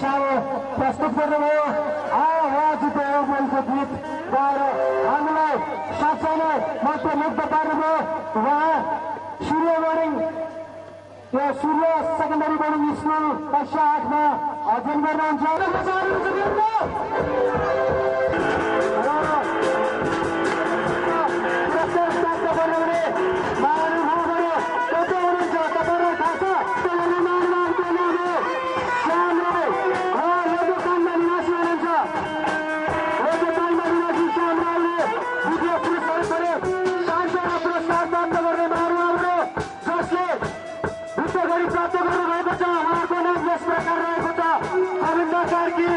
सानो प्रस्तुत गर्नुभयो। उहाँसित बोलको गीत गाएर हामीलाई साँच्चै नै मुग्ध पार्नुभयो। उहाँ सूर्य बोर्डिङ यो सूर्य सेकेन्डरी बोर्डिङ स्कुल कक्षा 8मा अध्ययन गर्नुहुन्छ। पुरस्कार प्राप्त गर्नुहुने महानुभावहरू को को हुनुहुन्छ तपाईँलाई थाहा छ? महानुभावको नाम हो श्याम राई। उहाँ लोकपालमा निवासी हुनुहुन्छ। लोकपालमा निवासी श्याम राईले द्वितीय पुरस्कार गरे। सानसानो पुरस्कार प्राप्त गर्ने महानुभावहरू जसले द्वितीय गरी प्राप्त गर्नुभएको छ उहाँको नाम यस प्रकार रहेको छ: गोविन्द कार्की,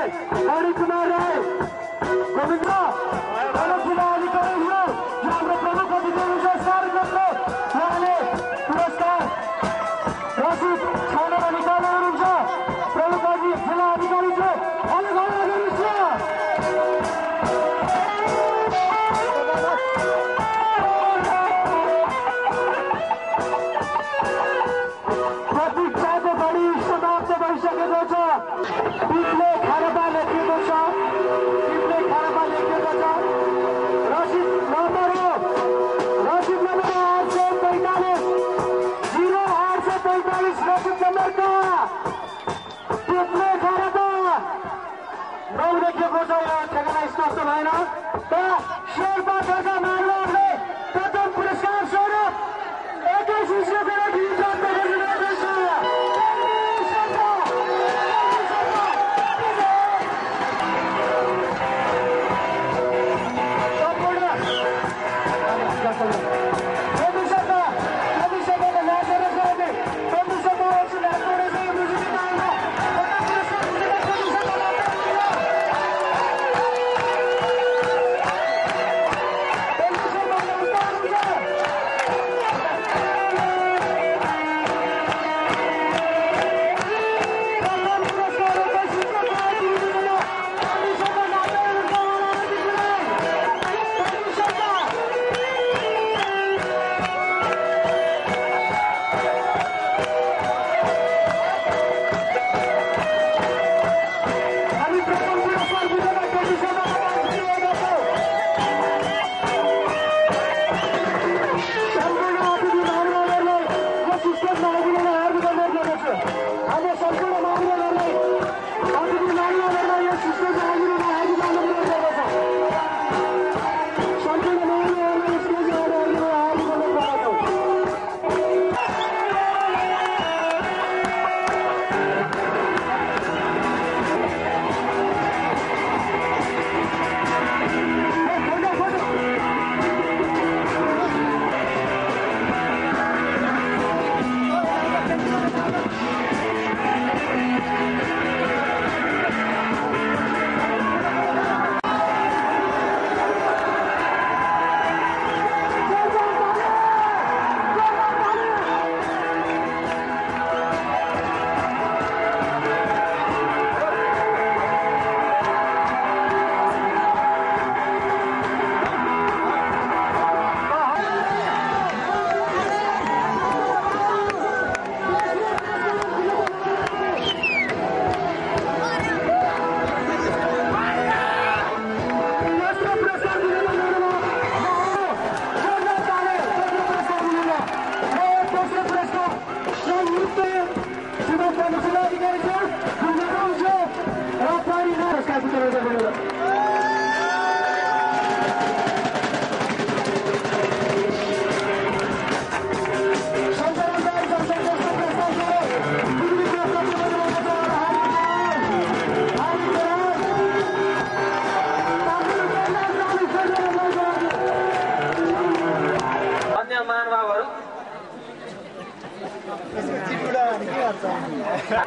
हरि कुमार राई, गोविन्द जिल्ला अधिकारी हो हाम्रो प्रमुख अतिथि हुनुहुन्छ कार्यक्रमको। उहाँले पुरस्कार रसिद छानेर निकाल्नु हुनुहुन्छ। प्रमुख जिल्ला अधिकारी चाहिँ प्रतीक्षाको घडी समाप्त भइसकेको छ। टिपले खारपा लेखिएको छ। रसिद नम्बर हो रसिद नम्बर 845 0845 रसिद नम्बरका टिपले खारपा 9 लेखिएको छ। यो ठेगाना स्पष्ट भएन। त शेर्पा ढाका मारुवाले प्रथम पुरस्कार स्वरूप 21 रुपियाँ राखी प्राप्त गर्नुभएको छ।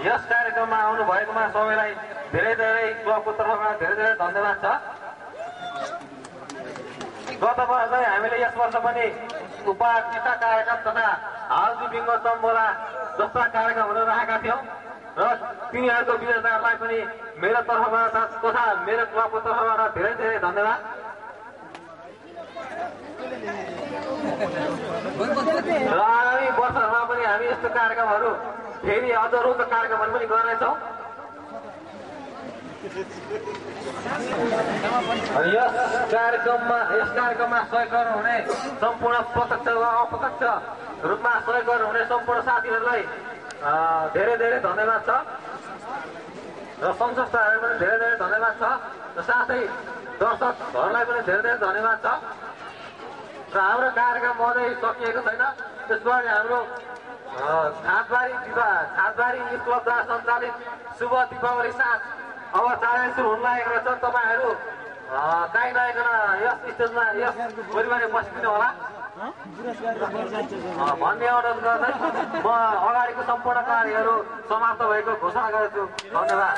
यस कार्यक्रममा आउनु भएकोमा सबैलाई धेरै धेरै क्लबको तर्फबाट धेरै धेरै धन्यवाद छ। गत वर्ष हामीले यस वर्ष पनि उपहार टिका कार्यक्रम तथा हालजी बिङ्गो तम्बोला जस्ता कार्यक्रमहरू राखेका थियौँ र तिनीहरूको विजेताहरूलाई पनि मेरो तर्फबाट तथा मेरो क्लबको तर्फबाट धेरै धेरै धन्यवाद। र आगामी वर्षहरूमा पनि हामी यस्तो कार्यक्रमहरू फेरि अझ रोचक कार्यक्रमहरू पनि गर्नेछौँ। यस कार्यक्रममा सहयोग गर्नुहुने सम्पूर्ण प्रत्यक्ष वा अप्रत्यक्ष रूपमा सहयोग गर्नुहुने सम्पूर्ण साथीहरूलाई धेरै धेरै धन्यवाद छ र संस्थाहरूलाई पनि धेरै धेरै धन्यवाद छ र साथै दर्शकहरूलाई पनि धेरै धेरै धन्यवाद छ र हाम्रो कार्यक्रम अझै सकिएको छैन। त्यसबाट हाम्रो छातबारी न्युज क्लबद्वारा सञ्चालित शुभ दीपावली साँझ अब चाँडै सुरु हुन लागेको रहेछ। तपाईँहरू काहीँ नआइकन यस स्टेजमा यस गोलीबारी बसिदिनु होला भन्ने अनुरोध गर्दै म अगाडिको सम्पूर्ण कार्यहरू समाप्त भएको घोषणा गर्छु। धन्यवाद।